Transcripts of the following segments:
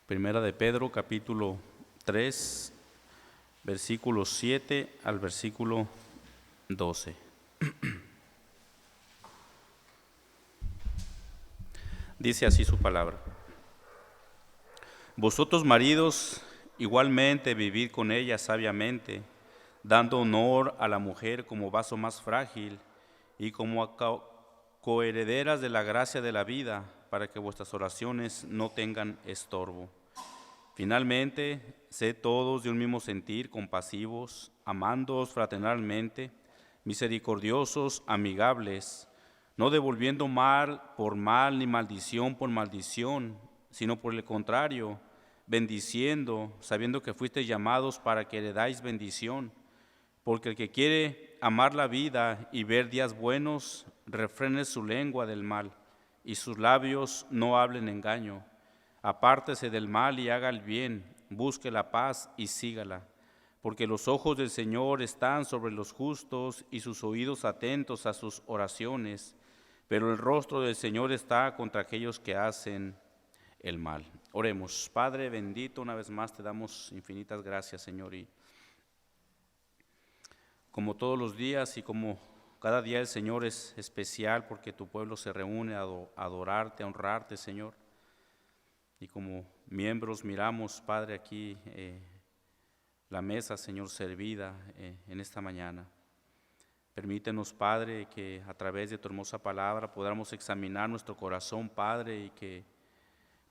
Primera de Pedro, capítulo 3, versículo 7 al versículo 12. Dice así su palabra. Vosotros, maridos, igualmente vivid con ella sabiamente, dando honor a la mujer como vaso más frágil y como coherederas de la gracia de la vida, para que vuestras oraciones no tengan estorbo. Finalmente, sed todos de un mismo sentir, compasivos, amándoos fraternalmente, misericordiosos, amigables, no devolviendo mal por mal ni maldición por maldición, sino por el contrario, bendiciendo, sabiendo que fuisteis llamados para que heredáis bendición. Porque el que quiere amar la vida y ver días buenos, refrene su lengua del mal, y sus labios no hablen engaño. Apártese del mal y haga el bien, busque la paz y sígala. Porque los ojos del Señor están sobre los justos y sus oídos atentos a sus oraciones, pero el rostro del Señor está contra aquellos que hacen el mal. Oremos. Padre bendito, una vez más te damos infinitas gracias, Señor, y como todos los días y como cada día el Señor es especial porque tu pueblo se reúne a adorarte, a honrarte, Señor. Y como miembros miramos, Padre, aquí la mesa, Señor, servida en esta mañana. Permítenos, Padre, que a través de tu hermosa palabra podamos examinar nuestro corazón, Padre, y que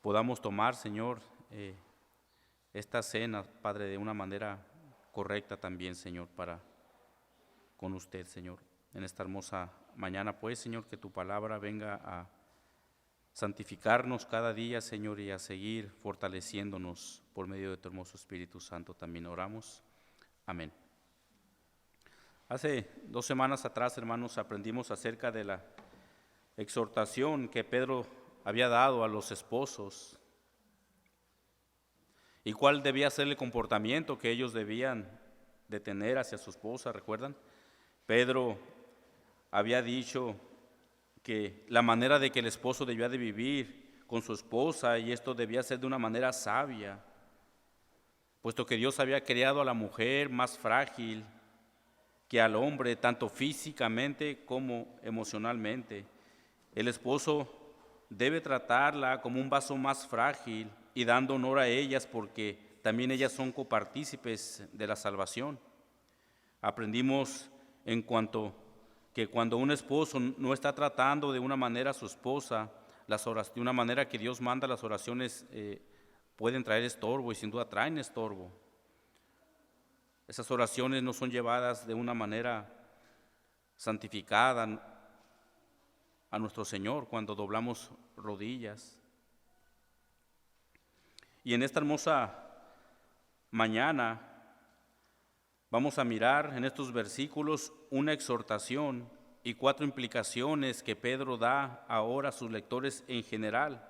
podamos tomar, Señor, esta cena, Padre, de una manera correcta también, Señor, para con usted, Señor. En esta hermosa mañana, pues, Señor, que tu palabra venga a santificarnos cada día, Señor, y a seguir fortaleciéndonos por medio de tu hermoso Espíritu Santo. También oramos. Amén. Hace 2 semanas atrás, hermanos, aprendimos acerca de la exhortación que Pedro había dado a los esposos y cuál debía ser el comportamiento que ellos debían de tener hacia su esposa, ¿recuerdan? Pedro había dicho que la manera de que el esposo debía de vivir con su esposa, y esto debía ser de una manera sabia, puesto que Dios había creado a la mujer más frágil que al hombre, tanto físicamente como emocionalmente. El esposo debe tratarla como un vaso más frágil y dando honor a ellas porque también ellas son copartícipes de la salvación. Aprendimos en cuanto que cuando un esposo no está tratando de una manera a su esposa, de una manera que Dios manda, las oraciones pueden traer estorbo y sin duda traen estorbo. Esas oraciones no son llevadas de una manera santificada a nuestro Señor cuando doblamos rodillas. Y en esta hermosa mañana vamos a mirar en estos versículos una exhortación y 4 implicaciones que Pedro da ahora a sus lectores en general.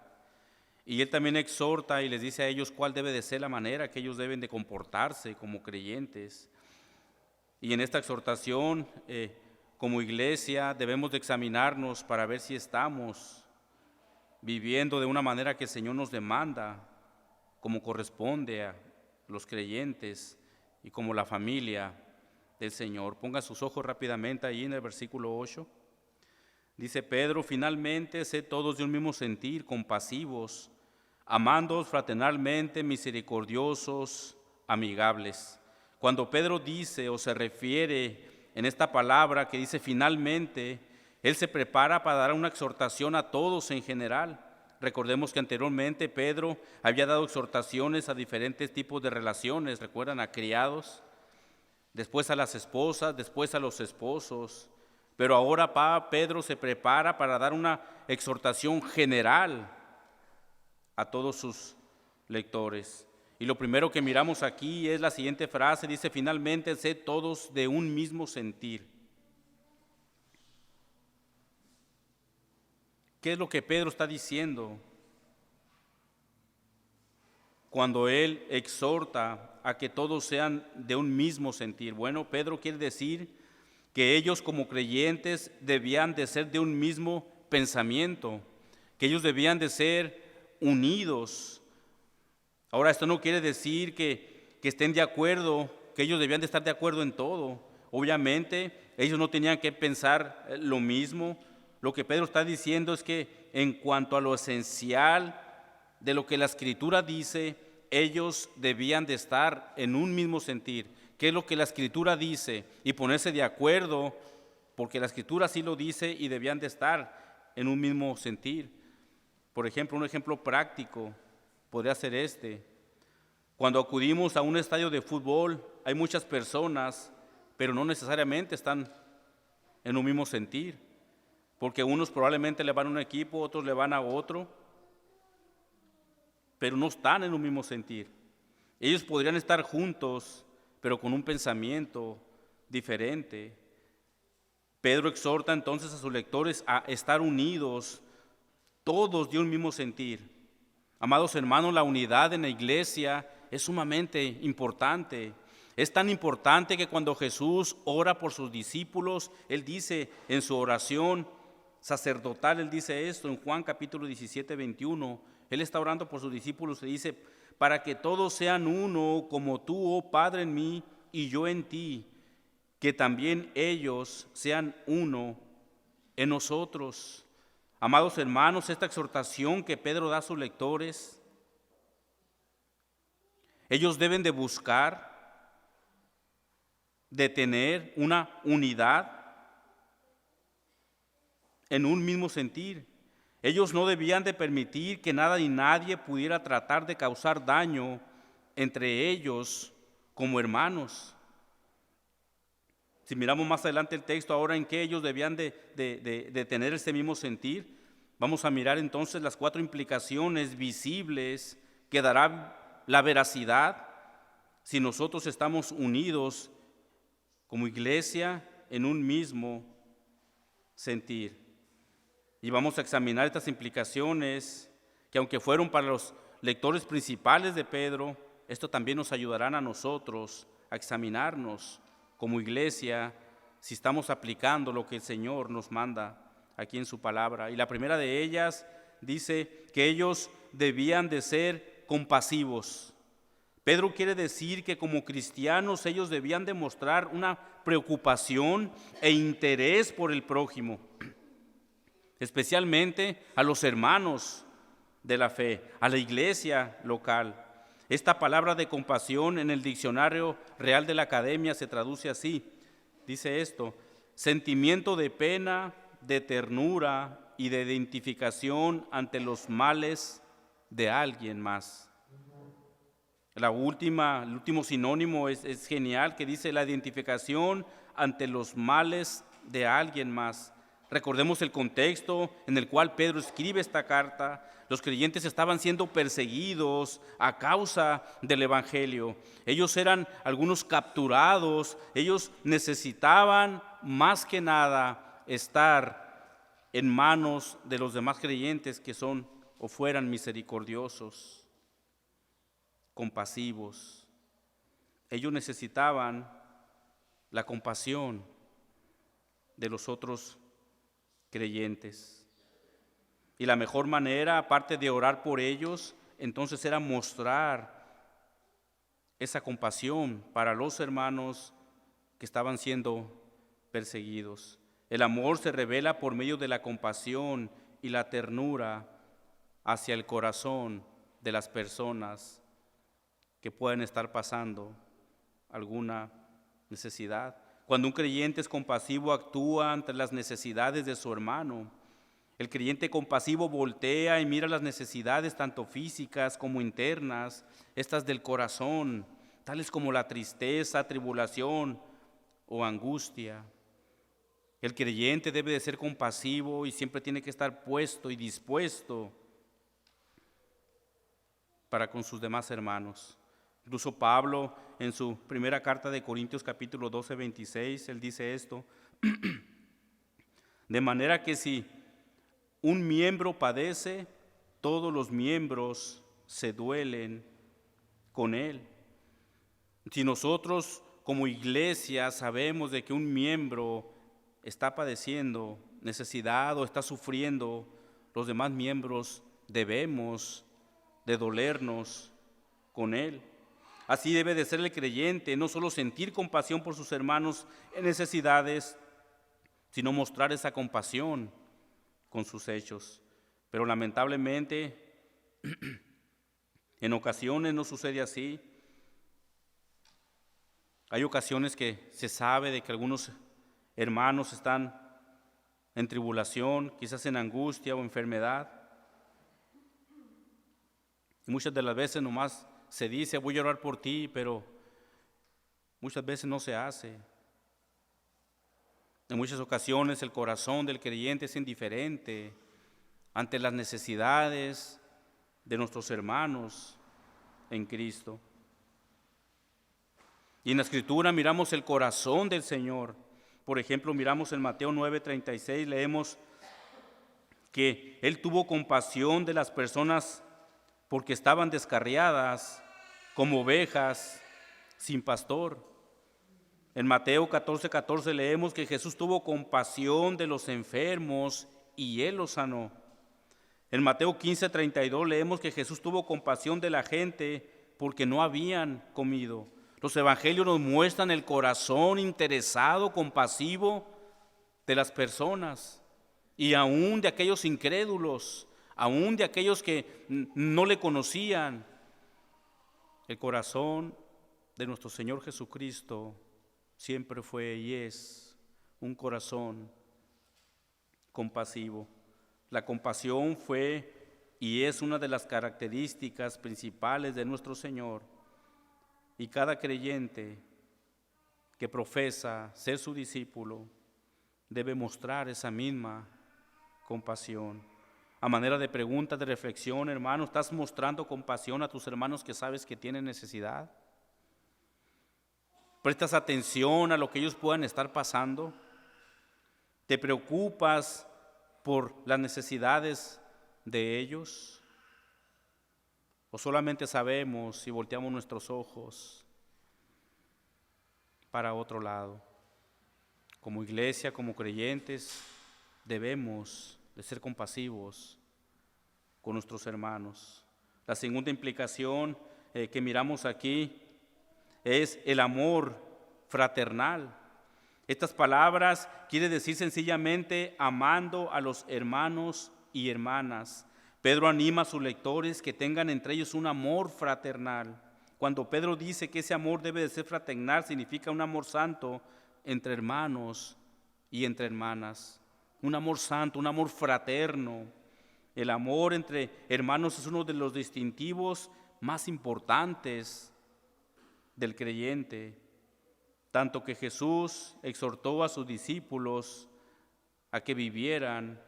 Y él también exhorta y les dice a ellos cuál debe de ser la manera que ellos deben de comportarse como creyentes. Y en esta exhortación, como iglesia, debemos de examinarnos para ver si estamos viviendo de una manera que el Señor nos demanda, como corresponde a los creyentes y como la familia del Señor. Pongan sus ojos rápidamente ahí en el versículo 8. Dice Pedro: finalmente, sed todos de un mismo sentir, compasivos, amándoos fraternalmente, misericordiosos, amigables. Cuando Pedro dice o se refiere en esta palabra que dice finalmente, él se prepara para dar una exhortación a todos en general. Recordemos que anteriormente Pedro había dado exhortaciones a diferentes tipos de relaciones, recuerdan, a criados, después a las esposas, después a los esposos, pero ahora Pedro se prepara para dar una exhortación general a todos sus lectores. Y lo primero que miramos aquí es la siguiente frase, dice: finalmente, sed todos de un mismo sentir. ¿Qué es lo que Pedro está diciendo cuando él exhorta a que todos sean de un mismo sentir? Bueno, Pedro quiere decir que ellos como creyentes debían de ser de un mismo pensamiento, que ellos debían de ser unidos Ahora, esto no quiere decir que estén de acuerdo, que ellos debían de estar de acuerdo en todo. Obviamente, ellos no tenían que pensar lo mismo. Lo que Pedro está diciendo es que en cuanto a lo esencial de lo que la Escritura dice, ellos debían de estar en un mismo sentir. ¿Qué es lo que la Escritura dice? Y ponerse de acuerdo, porque la Escritura sí lo dice y debían de estar en un mismo sentir. Por ejemplo, un ejemplo práctico podría ser este. Cuando acudimos a un estadio de fútbol, hay muchas personas, pero no necesariamente están en un mismo sentir, porque unos probablemente le van a un equipo, otros le van a otro, pero no están en un mismo sentir. Ellos podrían estar juntos, pero con un pensamiento diferente. Pedro exhorta entonces a sus lectores a estar unidos, todos de un mismo sentir. Amados hermanos, la unidad en la iglesia es sumamente importante. Es tan importante que cuando Jesús ora por sus discípulos, Él dice en su oración sacerdotal, Él dice esto en Juan capítulo 17, 21. Él está orando por sus discípulos y dice, para que todos sean uno, como tú, oh Padre, en mí y yo en ti, que también ellos sean uno en nosotros. Amados hermanos, esta exhortación que Pedro da a sus lectores, ellos deben de buscar, de tener una unidad en un mismo sentir. Ellos no debían de permitir que nada ni nadie pudiera tratar de causar daño entre ellos como hermanos. Si miramos más adelante el texto, ahora en qué ellos debían de tener este mismo sentir, vamos a mirar entonces las 4 implicaciones visibles que dará la veracidad si nosotros estamos unidos como iglesia en un mismo sentir. Y vamos a examinar estas implicaciones que aunque fueron para los lectores principales de Pedro, esto también nos ayudarán a nosotros a examinarnos como iglesia si estamos aplicando lo que el Señor nos manda aquí en su palabra. Y la primera de ellas dice que ellos debían de ser compasivos. Pedro quiere decir que como cristianos ellos debían demostrar una preocupación e interés por el prójimo, especialmente a los hermanos de la fe, a la iglesia local. Esta palabra de compasión en el diccionario real de la Academia se traduce así. Dice esto: sentimiento de pena, de ternura y de identificación ante los males de alguien más. El último sinónimo es genial, que dice la identificación ante los males de alguien más. Recordemos el contexto en el cual Pedro escribe esta carta. Los creyentes estaban siendo perseguidos a causa del Evangelio. Ellos eran algunos capturados. Ellos necesitaban más que nada estar en manos de los demás creyentes que son o fueran misericordiosos, compasivos. Ellos necesitaban la compasión de los otros creyentes. Y la mejor manera, aparte de orar por ellos, entonces era mostrar esa compasión para los hermanos que estaban siendo perseguidos. El amor se revela por medio de la compasión y la ternura hacia el corazón de las personas que pueden estar pasando alguna necesidad. Cuando un creyente es compasivo, actúa ante las necesidades de su hermano. El creyente compasivo voltea y mira las necesidades tanto físicas como internas, estas del corazón, tales como la tristeza, tribulación o angustia. El creyente debe de ser compasivo y siempre tiene que estar puesto y dispuesto para con sus demás hermanos. Incluso Pablo, en su primera carta de Corintios capítulo 12, 26, él dice esto: de manera que si un miembro padece, todos los miembros se duelen con él. Si nosotros como iglesia sabemos de que un miembro está padeciendo necesidad o está sufriendo, los demás miembros debemos de dolernos con él. Así debe de ser el creyente, no solo sentir compasión por sus hermanos en necesidades, sino mostrar esa compasión con sus hechos. Pero lamentablemente, en ocasiones no sucede así. Hay ocasiones que se sabe de que algunos hermanos están en tribulación, quizás en angustia o enfermedad. Y muchas de las veces nomás se dice, voy a orar por ti, pero muchas veces no se hace. En muchas ocasiones el corazón del creyente es indiferente ante las necesidades de nuestros hermanos en Cristo. Y en la Escritura miramos el corazón del Señor. Por ejemplo, miramos en Mateo 9:36, leemos que Él tuvo compasión de las personas porque estaban descarriadas como ovejas sin pastor. En Mateo 14:14 leemos que Jesús tuvo compasión de los enfermos y Él los sanó. En Mateo 15:32 leemos que Jesús tuvo compasión de la gente porque no habían comido. Los evangelios nos muestran el corazón interesado, compasivo de las personas y aún de aquellos incrédulos, aún de aquellos que no le conocían. El corazón de nuestro Señor Jesucristo siempre fue y es un corazón compasivo. La compasión fue y es una de las características principales de nuestro Señor. Y cada creyente que profesa ser su discípulo debe mostrar esa misma compasión. A manera de pregunta, de reflexión, hermano, ¿estás mostrando compasión a tus hermanos que sabes que tienen necesidad? ¿Prestas atención a lo que ellos puedan estar pasando? ¿Te preocupas por las necesidades de ellos? ¿O solamente sabemos y volteamos nuestros ojos para otro lado? Como iglesia, como creyentes, debemos de ser compasivos con nuestros hermanos. La segunda implicación que miramos aquí es el amor fraternal. Estas palabras quiere decir sencillamente amando a los hermanos y hermanas. Pedro anima a sus lectores que tengan entre ellos un amor fraternal. Cuando Pedro dice que ese amor debe de ser fraternal, significa un amor santo entre hermanos y entre hermanas. Un amor santo, un amor fraterno. El amor entre hermanos es uno de los distintivos más importantes del creyente. Tanto que Jesús exhortó a sus discípulos a que vivieran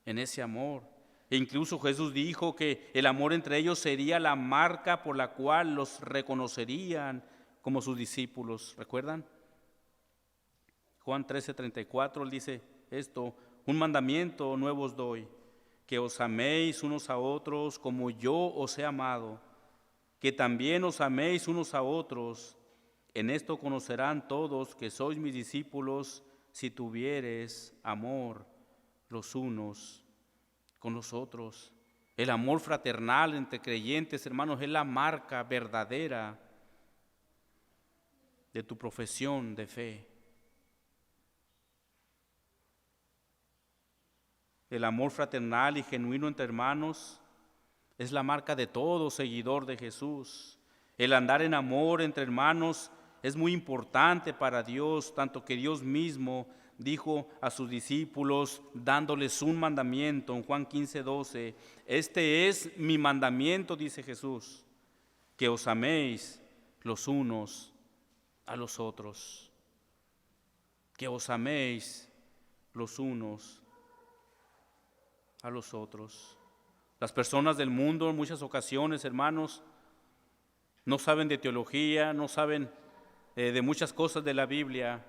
en ese amor. E incluso Jesús dijo que el amor entre ellos sería la marca por la cual los reconocerían como sus discípulos. ¿Recuerdan? Juan 13:34, él dice esto: un mandamiento nuevo os doy, que os améis unos a otros como yo os he amado, que también os améis unos a otros. En esto conocerán todos que sois mis discípulos, si tuviereis amor los unos con los otros. El amor fraternal entre creyentes, hermanos, es la marca verdadera de tu profesión de fe. El amor fraternal y genuino entre hermanos es la marca de todo seguidor de Jesús. El andar en amor entre hermanos es muy importante para Dios, tanto que Dios mismo dijo a sus discípulos, dándoles un mandamiento en Juan 15:12. Este es mi mandamiento, dice Jesús, que os améis los unos a los otros. Que os améis los unos a los otros. Las personas del mundo en muchas ocasiones, hermanos, no saben de teología, no saben de muchas cosas de la Biblia,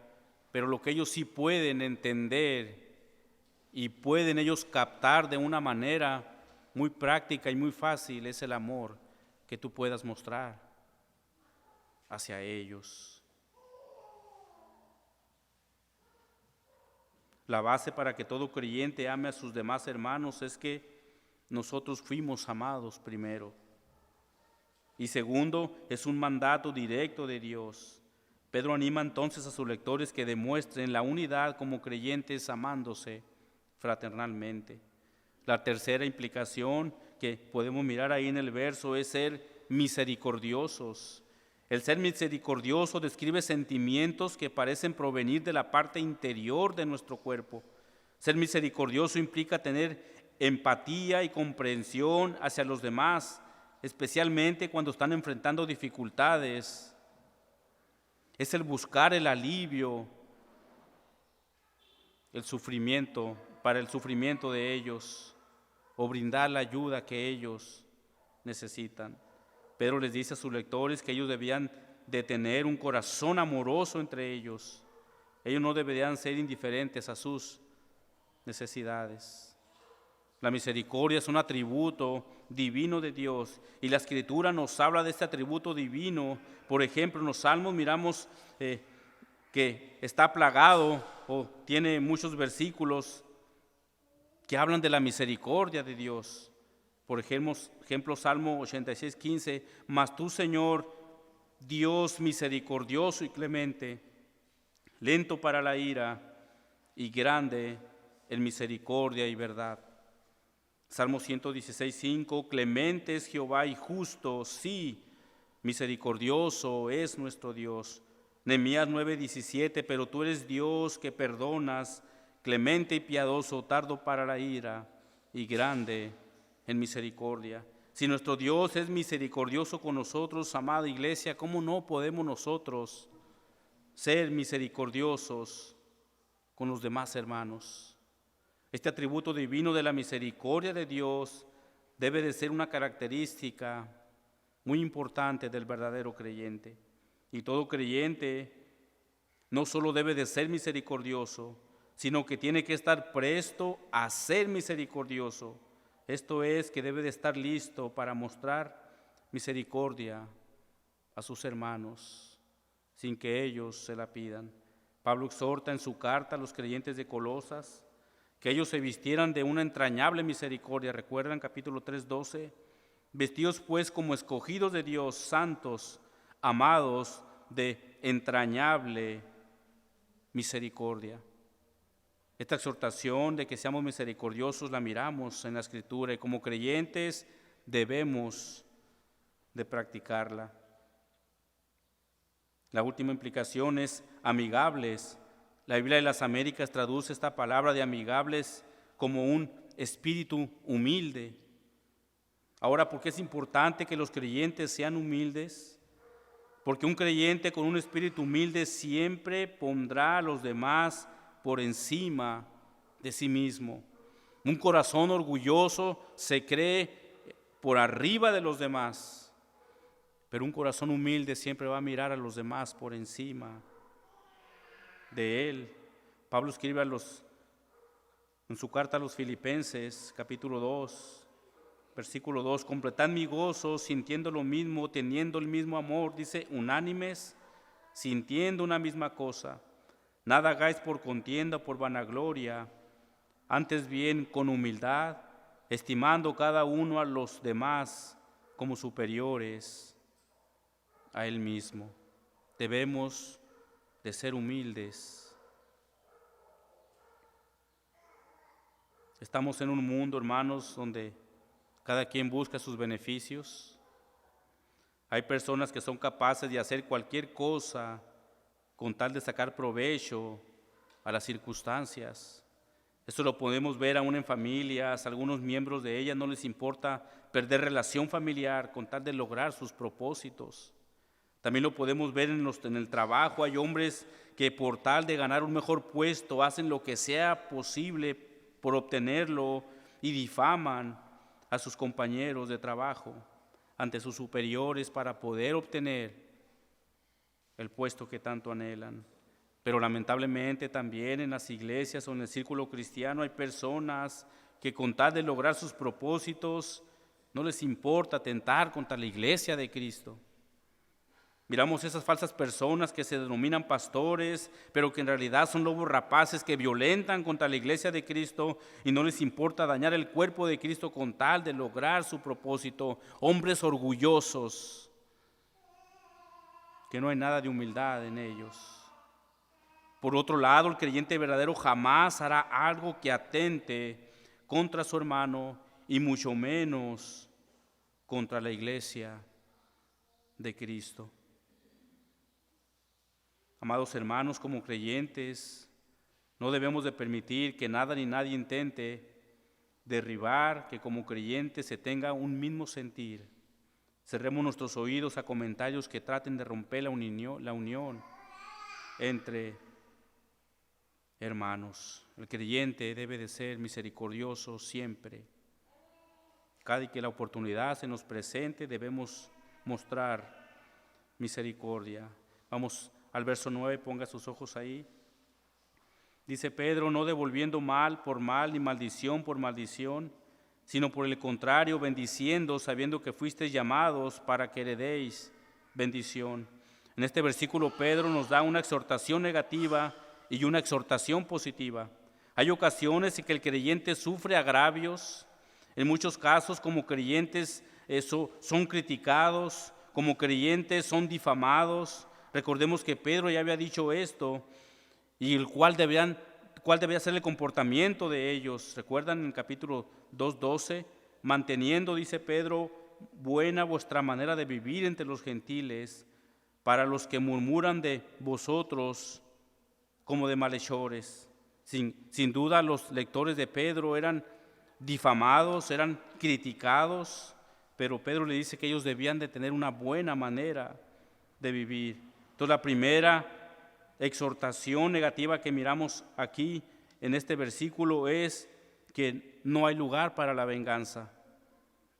pero lo que ellos sí pueden entender y pueden ellos captar de una manera muy práctica y muy fácil es el amor que tú puedas mostrar hacia ellos. La base para que todo creyente ame a sus demás hermanos es que nosotros fuimos amados primero. Y segundo, es un mandato directo de Dios. Pedro anima entonces a sus lectores que demuestren la unidad como creyentes amándose fraternalmente. La tercera implicación que podemos mirar ahí en el verso es ser misericordiosos. El ser misericordioso describe sentimientos que parecen provenir de la parte interior de nuestro cuerpo. Ser misericordioso implica tener empatía y comprensión hacia los demás, especialmente cuando están enfrentando dificultades. Es el buscar el alivio, el sufrimiento, para el sufrimiento de ellos, o brindar la ayuda que ellos necesitan. Pedro les dice a sus lectores que ellos debían de tener un corazón amoroso entre ellos. Ellos no deberían ser indiferentes a sus necesidades. La misericordia es un atributo divino de Dios y la Escritura nos habla de este atributo divino. Por ejemplo, en los Salmos miramos que está plagado o tiene muchos versículos que hablan de la misericordia de Dios. Por ejemplo, Salmo 86:15, mas tú, Señor, Dios misericordioso y clemente, lento para la ira y grande en misericordia y verdad. Salmo 116:5, clemente es Jehová y justo, sí, misericordioso es nuestro Dios. Nehemías 9:17, pero tú eres Dios que perdonas, clemente y piadoso, tardo para la ira y grande en misericordia. Si nuestro Dios es misericordioso con nosotros, amada iglesia, ¿cómo no podemos nosotros ser misericordiosos con los demás hermanos? Este atributo divino de la misericordia de Dios debe de ser una característica muy importante del verdadero creyente. Y todo creyente no solo debe de ser misericordioso, sino que tiene que estar presto a ser misericordioso. Esto es, que debe de estar listo para mostrar misericordia a sus hermanos, sin que ellos se la pidan. Pablo exhorta en su carta a los creyentes de Colosas que ellos se vistieran de una entrañable misericordia. ¿Recuerdan capítulo 3:12? Vestidos pues como escogidos de Dios, santos, amados, de entrañable misericordia. Esta exhortación de que seamos misericordiosos la miramos en la Escritura y como creyentes debemos de practicarla. La última implicación es amigables. La Biblia de las Américas traduce esta palabra de amigables como un espíritu humilde. Ahora, ¿por qué es importante que los creyentes sean humildes? Porque un creyente con un espíritu humilde siempre pondrá a los demás por encima de sí mismo. Un corazón orgulloso se cree por arriba de los demás, pero un corazón humilde siempre va a mirar a los demás por encima de él. Pablo escribe en su carta a los Filipenses, capítulo 2, versículo 2, completad mi gozo, sintiendo lo mismo, teniendo el mismo amor, dice, unánimes, sintiendo una misma cosa. Nada hagáis por contienda o por vanagloria, antes bien con humildad, estimando cada uno a los demás como superiores a él mismo. Debemos de ser humildes. Estamos en un mundo, hermanos, donde cada quien busca sus beneficios. Hay personas que son capaces de hacer cualquier cosa con tal de sacar provecho a las circunstancias. Esto lo podemos ver aún en familias. Algunos miembros de ellas no les importa perder relación familiar con tal de lograr sus propósitos. También lo podemos ver en el trabajo. Hay hombres que por tal de ganar un mejor puesto hacen lo que sea posible por obtenerlo y difaman a sus compañeros de trabajo ante sus superiores para poder obtener el puesto que tanto anhelan. Pero lamentablemente también en las iglesias o en el círculo cristiano hay personas que con tal de lograr sus propósitos no les importa atentar contra la iglesia de Cristo. Miramos esas falsas personas que se denominan pastores, pero que en realidad son lobos rapaces que violentan contra la iglesia de Cristo y no les importa dañar el cuerpo de Cristo con tal de lograr su propósito. Hombres orgullosos que no hay nada de humildad en ellos. Por otro lado, el creyente verdadero jamás hará algo que atente contra su hermano y mucho menos contra la iglesia de Cristo. Amados hermanos, como creyentes, no debemos de permitir que nada ni nadie intente derribar, que como creyentes se tenga un mismo sentir. Cerremos nuestros oídos a comentarios que traten de romper la unión entre hermanos. El creyente debe de ser misericordioso siempre. Cada que la oportunidad se nos presente, debemos mostrar misericordia. Vamos al verso 9, ponga sus ojos ahí. Dice Pedro, no devolviendo mal por mal, ni maldición por maldición, sino por el contrario, bendiciendo, sabiendo que fuisteis llamados para que heredéis bendición. En este versículo Pedro nos da una exhortación negativa y una exhortación positiva. Hay ocasiones en que el creyente sufre agravios. En muchos casos, como creyentes, son criticados, como creyentes son difamados. Recordemos que Pedro ya había dicho esto, y cuál debía ser el comportamiento de ellos. ¿Recuerdan en el capítulo 2:12? Manteniendo, dice Pedro, buena vuestra manera de vivir entre los gentiles, para los que murmuran de vosotros como de malhechores. Sin duda los lectores de Pedro eran difamados, eran criticados, pero Pedro le dice que ellos debían de tener una buena manera de vivir. Entonces la primera exhortación negativa que miramos aquí en este versículo es que no hay lugar para la venganza.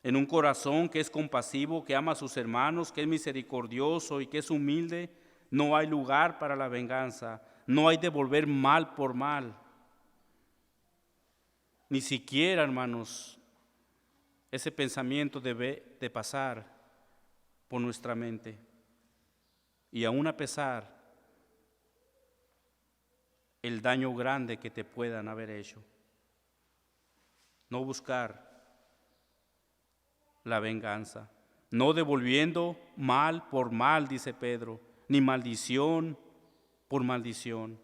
En un corazón que es compasivo, que ama a sus hermanos, que es misericordioso y que es humilde, no hay lugar para la venganza. No hay devolver mal por mal. Ni siquiera, hermanos, ese pensamiento debe de pasar por nuestra mente. Y aún a pesar el daño grande que te puedan haber hecho. No buscar la venganza, no devolviendo mal por mal, dice Pedro, ni maldición por maldición.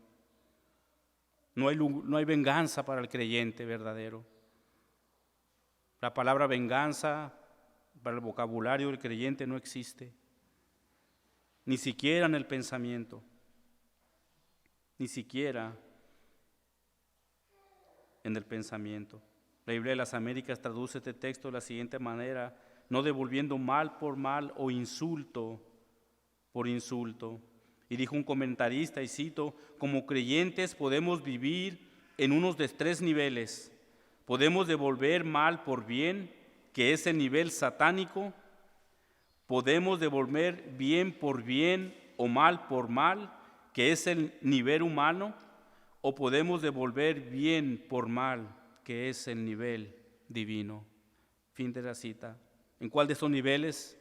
No hay venganza para el creyente verdadero. La palabra venganza para el vocabulario del creyente no existe, ni siquiera en el pensamiento, ni siquiera en el pensamiento. La Biblia de las Américas traduce este texto de la siguiente manera: no devolviendo mal por mal o insulto por insulto. Y dijo un comentarista, y cito, como creyentes podemos vivir en unos de tres niveles. Podemos devolver mal por bien, que es el nivel satánico. Podemos devolver bien por bien o mal por mal, que es el nivel humano. O podemos devolver bien por mal, que es el nivel divino. Fin de la cita. ¿En cuál de esos niveles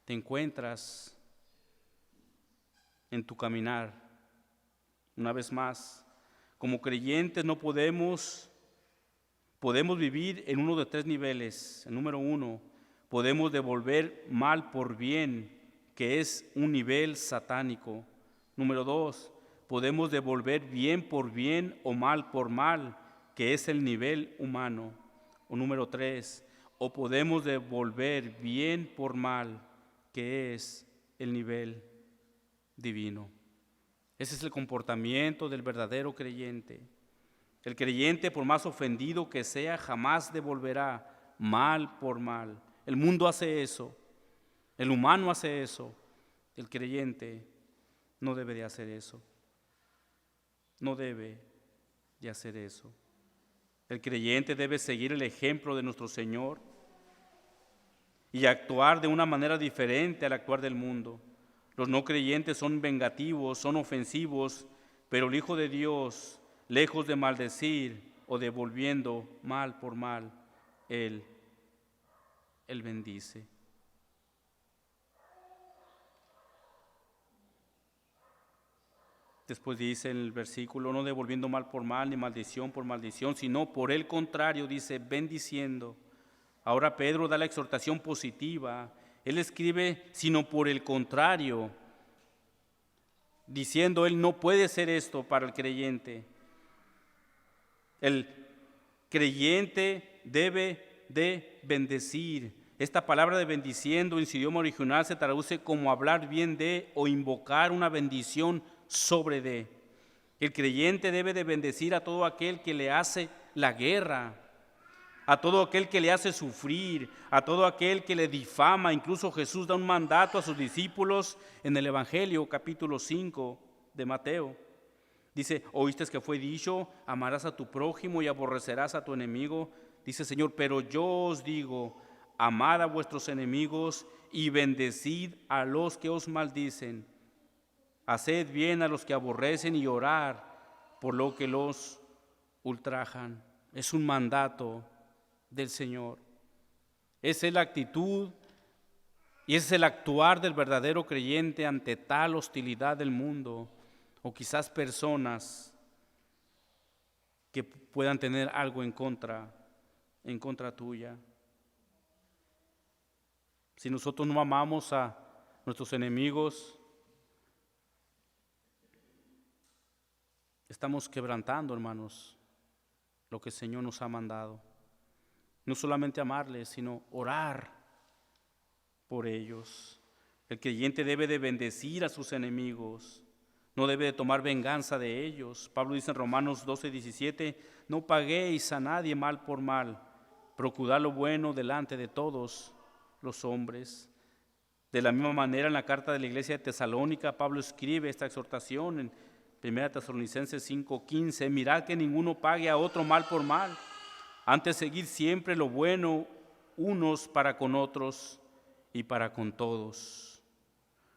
te encuentras en tu caminar? Una vez más, como creyentes no podemos vivir en uno de tres niveles. El número 1, podemos devolver mal por bien, que es un nivel satánico. Número 2, podemos devolver bien por bien o mal por mal, que es el nivel humano. O número 3, o podemos devolver bien por mal, que es el nivel divino. Ese es el comportamiento del verdadero creyente. El creyente, por más ofendido que sea, jamás devolverá mal por mal. El mundo hace eso, el humano hace eso. El creyente no debe de hacer eso. No debe de hacer eso. El creyente debe seguir el ejemplo de nuestro Señor y actuar de una manera diferente al actuar del mundo. Los no creyentes son vengativos, son ofensivos, pero el Hijo de Dios, lejos de maldecir o devolviendo mal por mal, Él bendice. Después dice en el versículo, no devolviendo mal por mal, ni maldición por maldición, sino por el contrario, dice, bendiciendo. Ahora Pedro da la exhortación positiva. Él escribe, sino por el contrario, diciendo él, no puede ser esto para el creyente. El creyente debe de bendecir. Esta palabra de bendiciendo en su idioma original se traduce como hablar bien de o invocar una bendición sobre de. El creyente debe de bendecir a todo aquel que le hace la guerra, a todo aquel que le hace sufrir, a todo aquel que le difama. Incluso Jesús da un mandato a sus discípulos en el Evangelio, capítulo 5 de Mateo. Dice, oíste que fue dicho, amarás a tu prójimo y aborrecerás a tu enemigo. Dice el Señor, pero yo os digo, amad a vuestros enemigos y bendecid a los que os maldicen. Haced bien a los que aborrecen y orar por lo que los ultrajan. Es un mandato del Señor. Esa es la actitud y ese es el actuar del verdadero creyente ante tal hostilidad del mundo o quizás personas que puedan tener algo en contra tuya. Si nosotros no amamos a nuestros enemigos, estamos quebrantando, hermanos, lo que el Señor nos ha mandado. No solamente amarles, sino orar por ellos. El creyente debe de bendecir a sus enemigos, no debe de tomar venganza de ellos. Pablo dice en Romanos 12:17, no paguéis a nadie mal por mal, procurad lo bueno delante de todos los hombres. De la misma manera, en la carta de la iglesia de Tesalónica, Pablo escribe esta exhortación en 1 Tesalonicenses 5:15, mirad que ninguno pague a otro mal por mal, antes seguid siempre lo bueno unos para con otros y para con todos.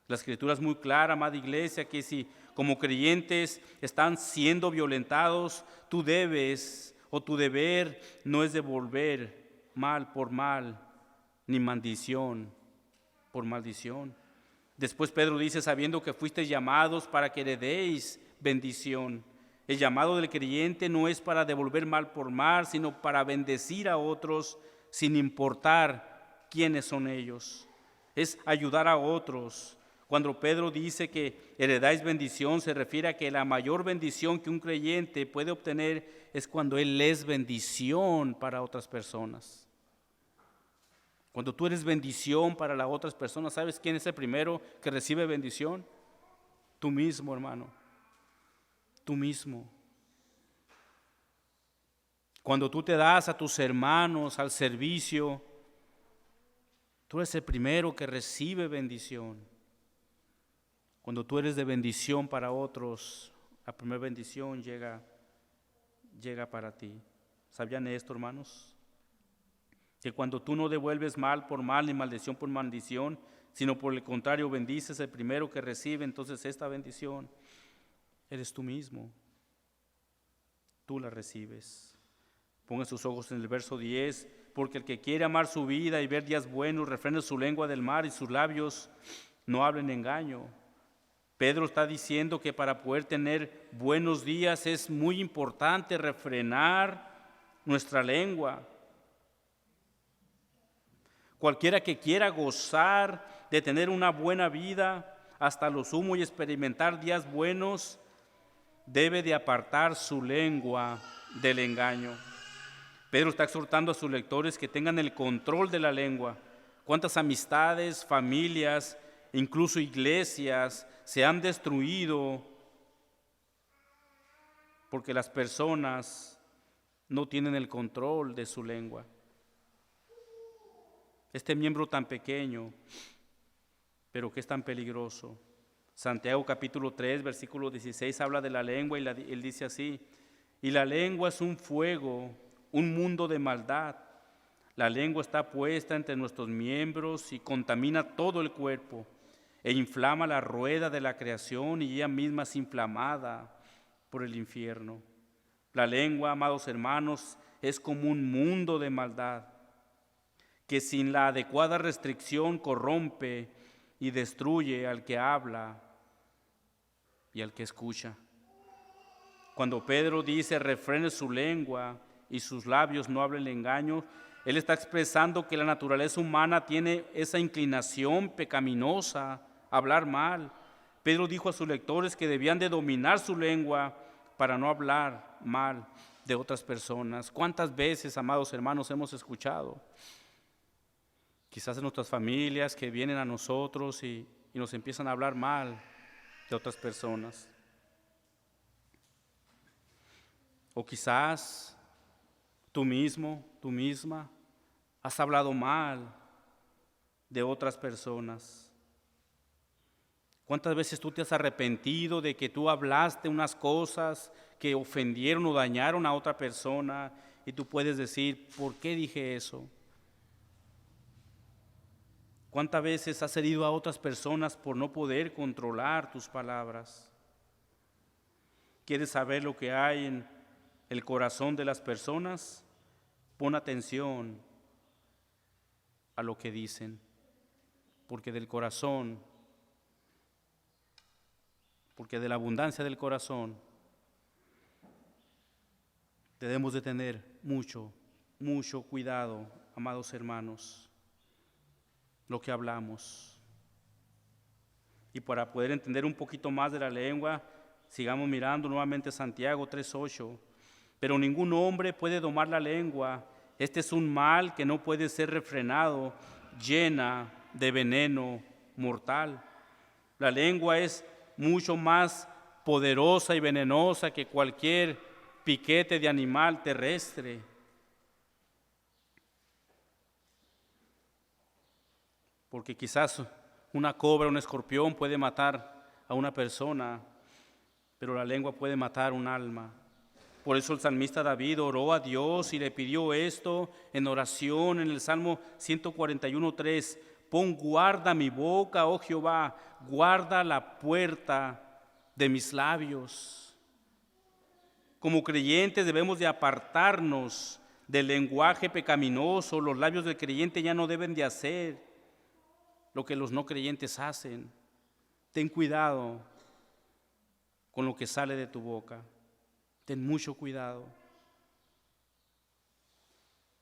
La Escritura es muy clara, amada iglesia, que si como creyentes están siendo violentados, tú debes o tu deber no es devolver mal por mal, ni maldición por maldición. Después Pedro dice, sabiendo que fuisteis llamados para que heredéis bendición. El llamado del creyente no es para devolver mal por mal, sino para bendecir a otros sin importar quiénes son ellos. Es ayudar a otros. Cuando Pedro dice que heredáis bendición, se refiere a que la mayor bendición que un creyente puede obtener es cuando él es bendición para otras personas. Cuando tú eres bendición para las otras personas, ¿sabes quién es el primero que recibe bendición? Tú mismo, hermano. Tú mismo. Cuando tú te das a tus hermanos al servicio, tú eres el primero que recibe bendición. Cuando tú eres de bendición para otros, la primera bendición llega para ti. ¿Sabían esto, hermanos? Que cuando tú no devuelves mal por mal ni maldición por maldición, sino por el contrario bendices, el primero que recibe entonces esta bendición eres tú mismo. Tú la recibes. Pongan sus ojos en el verso 10, porque el que quiere amar su vida y ver días buenos, refrene su lengua del mal y sus labios no hablen engaño. Pedro está diciendo que para poder tener buenos días es muy importante refrenar nuestra lengua. Cualquiera que quiera gozar de tener una buena vida hasta lo sumo y experimentar días buenos, debe de apartar su lengua del engaño. Pedro está exhortando a sus lectores que tengan el control de la lengua. ¿Cuántas amistades, familias, incluso iglesias se han destruido porque las personas no tienen el control de su lengua? Este miembro tan pequeño, pero que es tan peligroso. Santiago capítulo 3, versículo 16 habla de la lengua y él dice así, y la lengua es un fuego, un mundo de maldad. La lengua está puesta entre nuestros miembros y contamina todo el cuerpo e inflama la rueda de la creación y ella misma es inflamada por el infierno. La lengua, amados hermanos, es como un mundo de maldad que sin la adecuada restricción corrompe y destruye al que habla y al que escucha. Cuando Pedro dice refrene su lengua y sus labios no hablen engaño, él está expresando que la naturaleza humana tiene esa inclinación pecaminosa a hablar mal, Pedro dijo a sus lectores que debían de dominar su lengua para no hablar mal de otras personas. ¿Cuántas veces, amados hermanos, hemos escuchado? Quizás en nuestras familias que vienen a nosotros y nos empiezan a hablar mal de otras personas. O quizás tú mismo, tú misma, has hablado mal de otras personas. ¿Cuántas veces tú te has arrepentido de que tú hablaste unas cosas que ofendieron o dañaron a otra persona y tú puedes decir, ¿por qué dije eso? ¿Cuántas veces has herido a otras personas por no poder controlar tus palabras? ¿Quieres saber lo que hay en el corazón de las personas? Pon atención a lo que dicen, porque de la abundancia del corazón debemos de tener mucho cuidado, amados hermanos, lo que hablamos. Y para poder entender un poquito más de la lengua, sigamos mirando nuevamente Santiago 3:8. Pero ningún hombre puede domar la lengua. Este es un mal que no puede ser refrenado, llena de veneno mortal. La lengua es mucho más poderosa y venenosa que cualquier piquete de animal terrestre. Porque quizás una cobra, un escorpión puede matar a una persona, pero la lengua puede matar un alma. Por eso el salmista David oró a Dios y le pidió esto en oración en el Salmo 141:3. Pon guarda mi boca, oh Jehová, guarda la puerta de mis labios. Como creyentes debemos de apartarnos del lenguaje pecaminoso. Los labios del creyente ya no deben de hacer lo que los no creyentes hacen. Ten cuidado con lo que sale de tu boca. Ten mucho cuidado.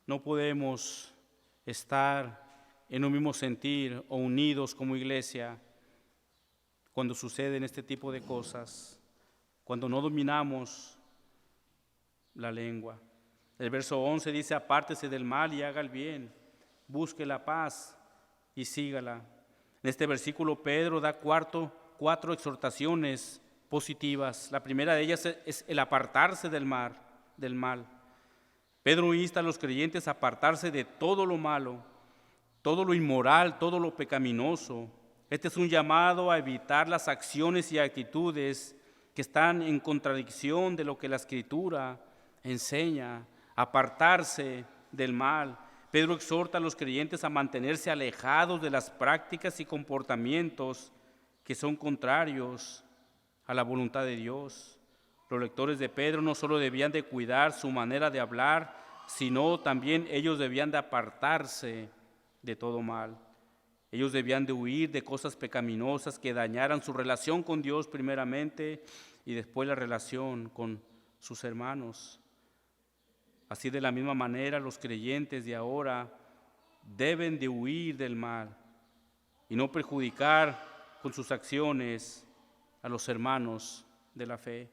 No podemos estar en un mismo sentir o unidos como iglesia cuando suceden este tipo de cosas, cuando no dominamos la lengua. El verso 11 dice, apártese del mal y haga el bien, busque la paz y sígala. En este versículo Pedro da cuatro exhortaciones positivas. La primera de ellas es el apartarse del mal. Pedro insta a los creyentes a apartarse de todo lo malo, todo lo inmoral, todo lo pecaminoso. Este es un llamado a evitar las acciones y actitudes que están en contradicción de lo que la Escritura enseña, apartarse del mal. Pedro exhorta a los creyentes a mantenerse alejados de las prácticas y comportamientos que son contrarios a la voluntad de Dios. Los lectores de Pedro no solo debían de cuidar su manera de hablar, sino también ellos debían de apartarse de todo mal. Ellos debían de huir de cosas pecaminosas que dañaran su relación con Dios primeramente y después la relación con sus hermanos. Así de la misma manera los creyentes de ahora deben de huir del mal y no perjudicar con sus acciones a los hermanos de la fe.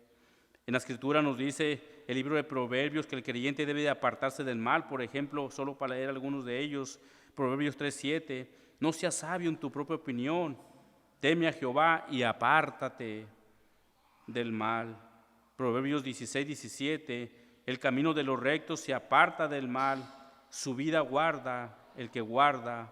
En la Escritura nos dice el libro de Proverbios que el creyente debe de apartarse del mal. Por ejemplo, solo para leer algunos de ellos, Proverbios 3:7, no seas sabio en tu propia opinión, teme a Jehová y apártate del mal. Proverbios 16:17, el camino de los rectos se aparta del mal, su vida guarda el que guarda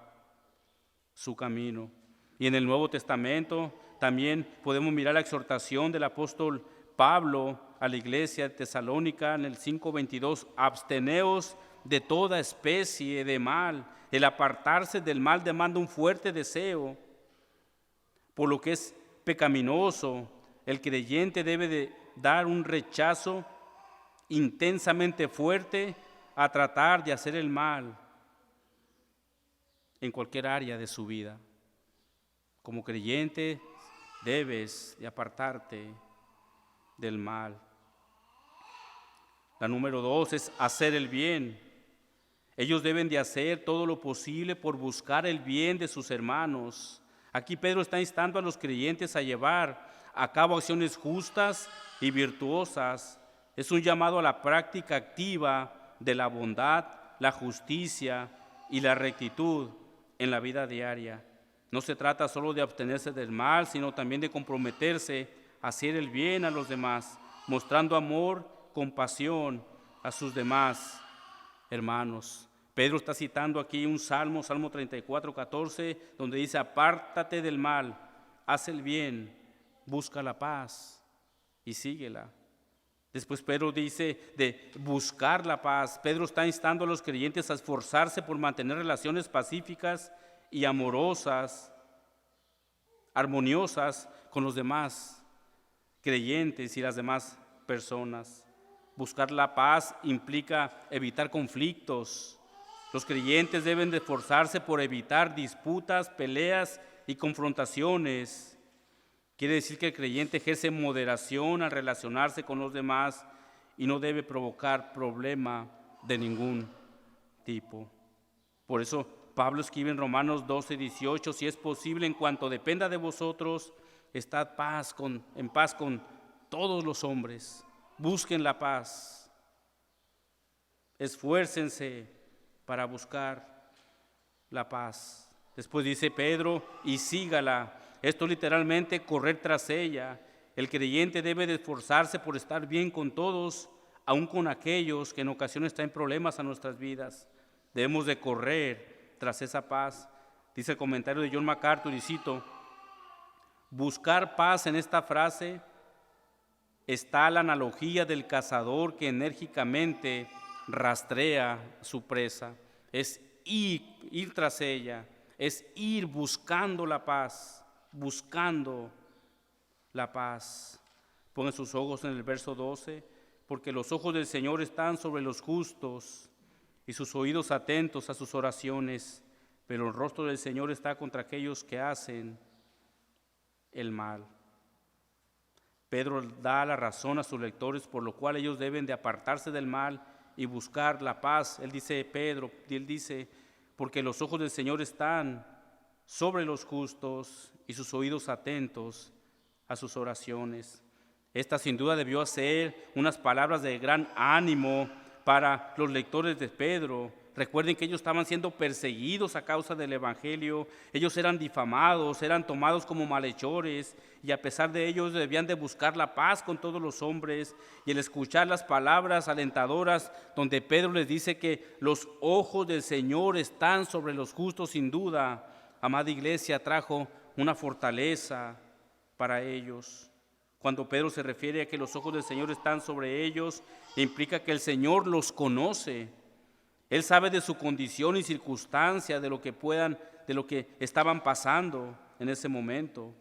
su camino. Y en el Nuevo Testamento también podemos mirar la exhortación del apóstol Pablo a la iglesia de Tesalónica en el 5:22, absteneos de toda especie de mal. El apartarse del mal demanda un fuerte deseo. Por lo que es pecaminoso, el creyente debe de dar un rechazo intensamente fuerte a tratar de hacer el mal en cualquier área de su vida. Como creyente debes de apartarte del mal. La número 2 es hacer el bien. Ellos deben de hacer todo lo posible por buscar el bien de sus hermanos. Aquí Pedro está instando a los creyentes a llevar a cabo acciones justas y virtuosas. Es un llamado a la práctica activa de la bondad, la justicia y la rectitud en la vida diaria. No se trata solo de abstenerse del mal, sino también de comprometerse a hacer el bien a los demás, mostrando amor, compasión a sus demás hermanos. Pedro está citando aquí un salmo, Salmo 34, 14, donde dice: apártate del mal, haz el bien, busca la paz y síguela. Después Pedro dice de buscar la paz. Pedro está instando a los creyentes a esforzarse por mantener relaciones pacíficas y amorosas, armoniosas con los demás creyentes y las demás personas. Buscar la paz implica evitar conflictos. Los creyentes deben de esforzarse por evitar disputas, peleas y confrontaciones. Quiere decir que el creyente ejerce moderación al relacionarse con los demás y no debe provocar problema de ningún tipo. Por eso Pablo escribe en Romanos 12, 18, si es posible, en cuanto dependa de vosotros, estad en paz con todos los hombres. Busquen la paz. Esfuércense para buscar la paz. Después dice Pedro, y sígala. Esto literalmente, correr tras ella. El creyente debe de esforzarse por estar bien con todos, aun con aquellos que en ocasiones traen problemas a nuestras vidas. Debemos de correr tras esa paz. Dice el comentario de John MacArthur, y cito: buscar paz en esta frase está la analogía del cazador que enérgicamente rastrea su presa. Es ir tras ella, es ir buscando la paz. Buscando la paz. Pongan sus ojos en el verso 12, porque los ojos del Señor están sobre los justos y sus oídos atentos a sus oraciones, pero el rostro del Señor está contra aquellos que hacen el mal. Pedro da la razón a sus lectores, por lo cual ellos deben de apartarse del mal y buscar la paz. Él dice, porque los ojos del Señor están sobre los justos y sus oídos atentos a sus oraciones. Esta sin duda debió ser unas palabras de gran ánimo para los lectores de Pedro. Recuerden que ellos estaban siendo perseguidos a causa del Evangelio, ellos eran difamados, eran tomados como malhechores, y a pesar de ello debían de buscar la paz con todos los hombres. Y el escuchar las palabras alentadoras donde Pedro les dice que los ojos del Señor están sobre los justos, sin duda, amada iglesia, trajo una fortaleza para ellos. Cuando Pedro se refiere a que los ojos del Señor están sobre ellos, implica que el Señor los conoce. Él sabe de su condición y circunstancia, de lo que estaban pasando en ese momento.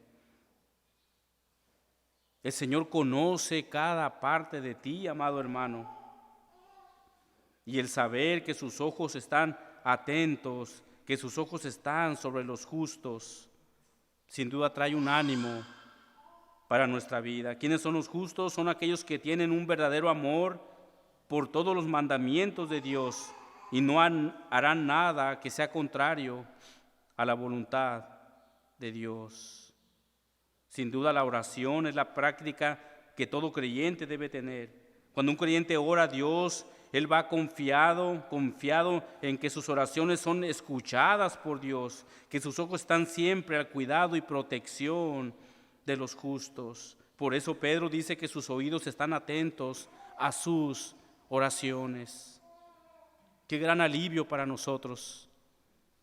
El Señor conoce cada parte de ti, amado hermano. Y el saber que sus ojos están atentos, que sus ojos están sobre los justos, sin duda trae un ánimo para nuestra vida. ¿Quiénes son los justos? Son aquellos que tienen un verdadero amor por todos los mandamientos de Dios y no harán nada que sea contrario a la voluntad de Dios. Sin duda la oración es la práctica que todo creyente debe tener. Cuando un creyente ora a Dios, él va confiado en que sus oraciones son escuchadas por Dios, que sus ojos están siempre al cuidado y protección de los justos. Por eso Pedro dice que sus oídos están atentos a sus oraciones. Qué gran alivio para nosotros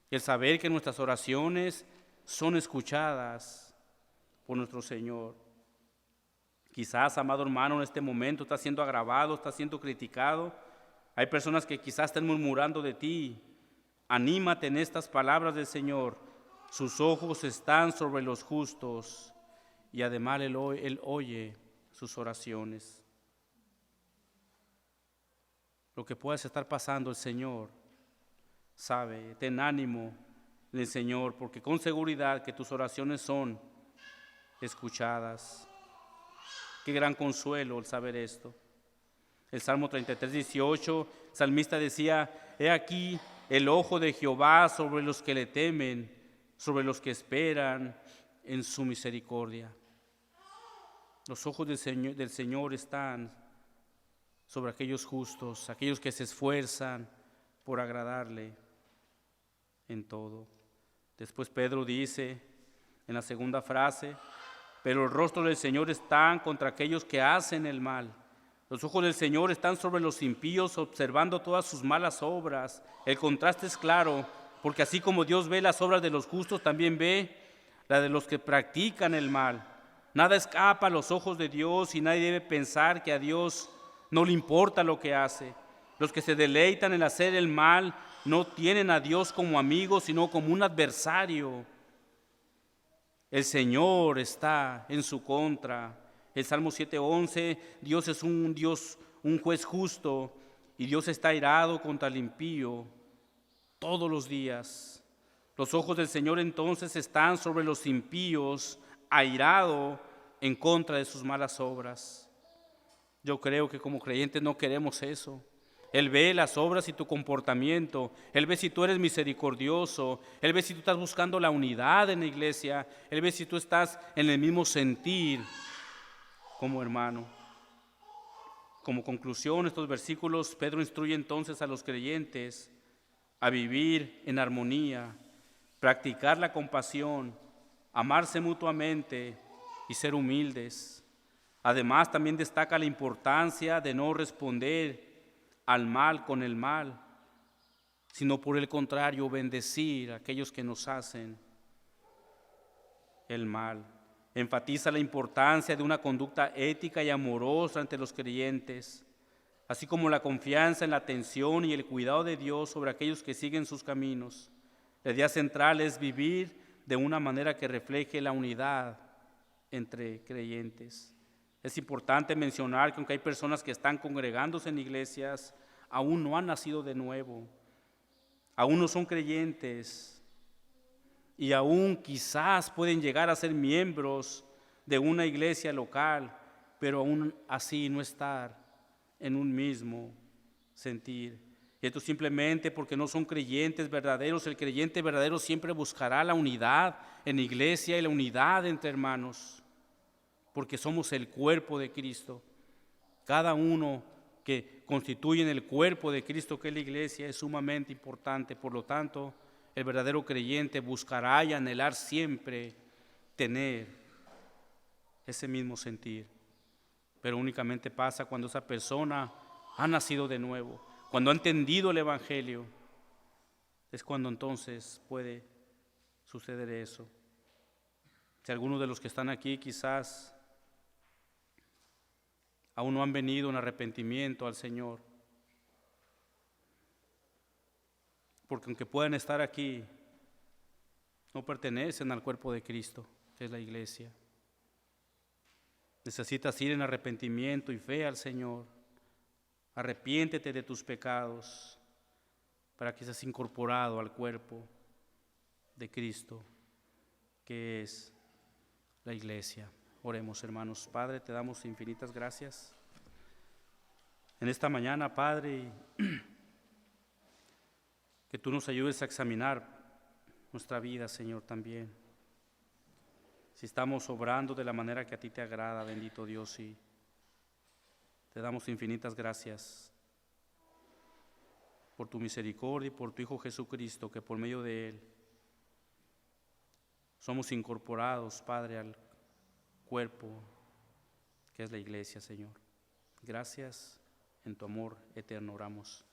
el saber que nuestras oraciones son escuchadas por nuestro Señor. Quizás, amado hermano, en este momento está siendo agravado, está siendo criticado. Hay personas que quizás estén murmurando de ti. Anímate en estas palabras del Señor. Sus ojos están sobre los justos y además Él oye sus oraciones. Lo que puedas estar pasando, el Señor sabe. Ten ánimo en el Señor, porque con seguridad que tus oraciones son escuchadas. Qué gran consuelo el saber esto. El Salmo 33, 18, el salmista decía: he aquí el ojo de Jehová sobre los que le temen, sobre los que esperan en su misericordia. Los ojos del Señor están sobre aquellos justos, aquellos que se esfuerzan por agradarle en todo. Después Pedro dice en la segunda frase: pero el rostro del Señor está contra aquellos que hacen el mal. Los ojos del Señor están sobre los impíos, observando todas sus malas obras. El contraste es claro, porque así como Dios ve las obras de los justos, también ve la de los que practican el mal. Nada escapa a los ojos de Dios y nadie debe pensar que a Dios no le importa lo que hace. Los que se deleitan en hacer el mal no tienen a Dios como amigo, sino como un adversario. El Señor está en su contra. El Salmo 7:11, Dios es un juez justo, y Dios está airado contra el impío todos los días. Los ojos del Señor entonces están sobre los impíos, airado en contra de sus malas obras. Yo creo que como creyentes no queremos eso. Él ve las obras y tu comportamiento. Él ve si tú eres misericordioso. Él ve si tú estás buscando la unidad en la iglesia. Él ve si tú estás en el mismo sentir como hermano. Como conclusión, estos versículos, Pedro instruye entonces a los creyentes a vivir en armonía, practicar la compasión, amarse mutuamente y ser humildes. Además, también destaca la importancia de no responder al mal con el mal, sino por el contrario, bendecir a aquellos que nos hacen el mal. Enfatiza la importancia de una conducta ética y amorosa ante los creyentes, así como la confianza en la atención y el cuidado de Dios sobre aquellos que siguen sus caminos. La idea central es vivir de una manera que refleje la unidad entre creyentes. Es importante mencionar que aunque hay personas que están congregándose en iglesias, aún no han nacido de nuevo, aún no son creyentes y aún quizás pueden llegar a ser miembros de una iglesia local, pero aún así no estar en un mismo sentir. Y esto simplemente porque no son creyentes verdaderos. El creyente verdadero siempre buscará la unidad en la iglesia y la unidad entre hermanos, porque somos el cuerpo de Cristo. Cada uno que constituye en el cuerpo de Cristo, que es la iglesia, es sumamente importante. Por lo tanto, el verdadero creyente buscará y anhelar siempre tener ese mismo sentir. Pero únicamente pasa cuando esa persona ha nacido de nuevo, cuando ha entendido el Evangelio. Es cuando entonces puede suceder eso. Si algunos de los que están aquí quizás aún no han venido en arrepentimiento al Señor, porque aunque puedan estar aquí, no pertenecen al cuerpo de Cristo, que es la iglesia. Necesitas ir en arrepentimiento y fe al Señor. Arrepiéntete de tus pecados para que seas incorporado al cuerpo de Cristo, que es la iglesia. Oremos, hermanos. Padre, te damos infinitas gracias en esta mañana, Padre, que tú nos ayudes a examinar nuestra vida, Señor, también. Si estamos obrando de la manera que a ti te agrada, bendito Dios, y te damos infinitas gracias por tu misericordia y por tu Hijo Jesucristo, que por medio de Él somos incorporados, Padre, al cuerpo que es la iglesia, Señor. Gracias, en tu amor eterno oramos.